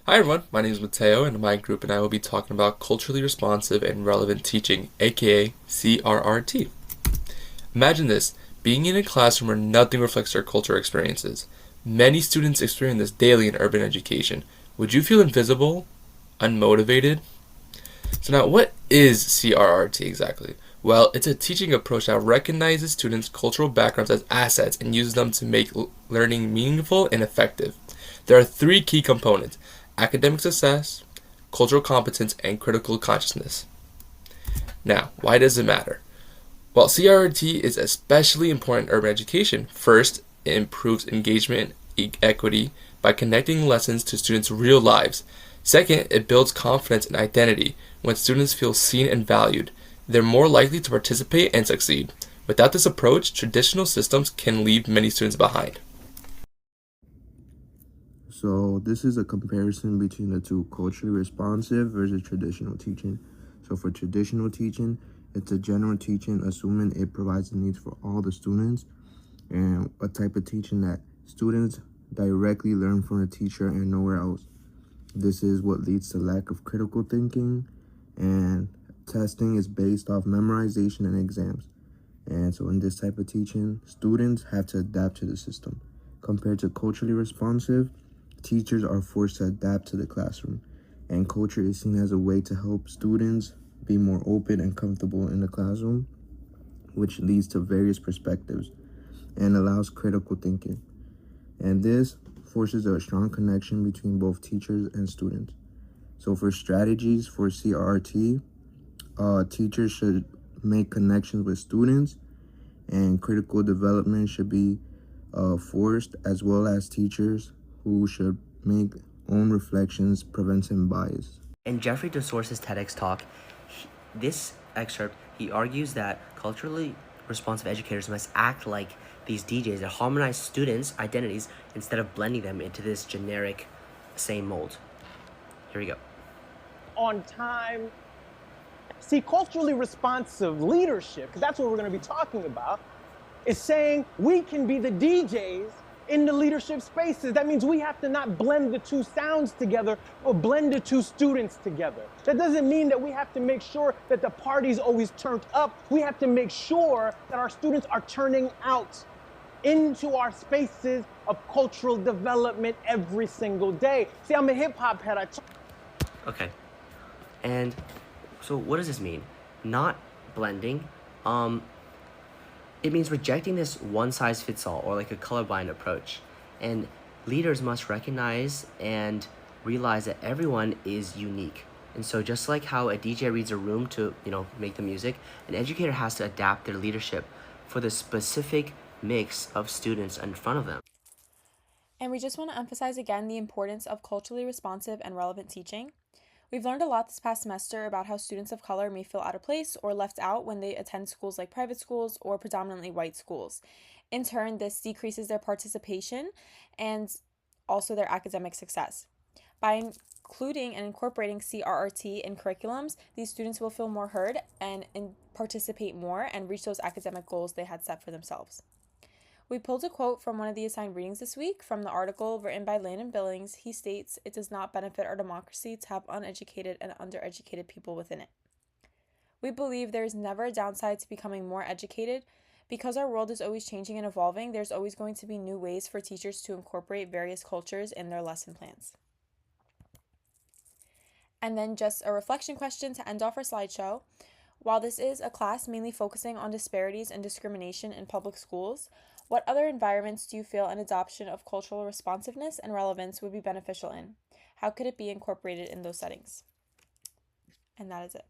Hi everyone, my name is Mateo, and my group and I will be talking about culturally responsive and relevant teaching, aka CRRT. Imagine this, being in a classroom where nothing reflects their cultural experiences. Many students experience this daily in urban education. Would you feel invisible? Unmotivated? So now, what is CRRT exactly? Well, it's a teaching approach that recognizes students' cultural backgrounds as assets and uses them to make learning meaningful and effective. There are three key components: academic success, cultural competence, and critical consciousness. Now, why does it matter? Well, CRT is especially important in urban education. First, it improves engagement and equity by connecting lessons to students' real lives. Second, it builds confidence and identity. When students feel seen and valued, they're more likely to participate and succeed. Without this approach, traditional systems can leave many students behind. So this is a comparison between the two, culturally responsive versus traditional teaching. So for traditional teaching, it's a general teaching assuming it provides the needs for all the students, and a type of teaching that students directly learn from the teacher and nowhere else. This is what leads to lack of critical thinking, and testing is based off memorization and exams. And so in this type of teaching, students have to adapt to the system. Compared to culturally responsive, teachers are forced to adapt to the classroom, and culture is seen as a way to help students be more open and comfortable in the classroom, which leads to various perspectives and allows critical thinking. And this forces a strong connection between both teachers and students. So for strategies for CRT, teachers should make connections with students, and critical development should be forced, as well as teachers who should make own reflections, preventing bias. In Jeffrey DeSource's TEDx talk, he argues that culturally responsive educators must act like these DJs that harmonize students' identities instead of blending them into this generic same mold. Here we go. On time. See, culturally responsive leadership, because that's what we're going to be talking about, is saying we can be the DJs in the leadership spaces. That means we have to not blend the two sounds together or blend the two students together. That doesn't mean that we have to make sure that the party's always turned up. We have to make sure that our students are turning out into our spaces of cultural development every single day. See, I'm a hip hop head. Okay. And so what does this mean? Not blending. It means rejecting this one-size-fits-all or like a colorblind approach. And leaders must recognize and realize that everyone is unique. And so just like how a DJ reads a room to, make the music, an educator has to adapt their leadership for the specific mix of students in front of them. And we just want to emphasize again the importance of culturally responsive and relevant teaching. We've learned a lot this past semester about how students of color may feel out of place or left out when they attend schools like private schools or predominantly white schools. In turn, this decreases their participation and also their academic success. By including and incorporating CRRT in curriculums, these students will feel more heard and participate more and reach those academic goals they had set for themselves. We pulled a quote from one of the assigned readings this week from the article written by Landon Billings. He states, "It does not benefit our democracy to have uneducated and undereducated people within it." We believe there is never a downside to becoming more educated. Because our world is always changing and evolving, there's always going to be new ways for teachers to incorporate various cultures in their lesson plans. And then just a reflection question to end off our slideshow. While this is a class mainly focusing on disparities and discrimination in public schools, what other environments do you feel an adoption of cultural responsiveness and relevance would be beneficial in? How could it be incorporated in those settings? And that is it.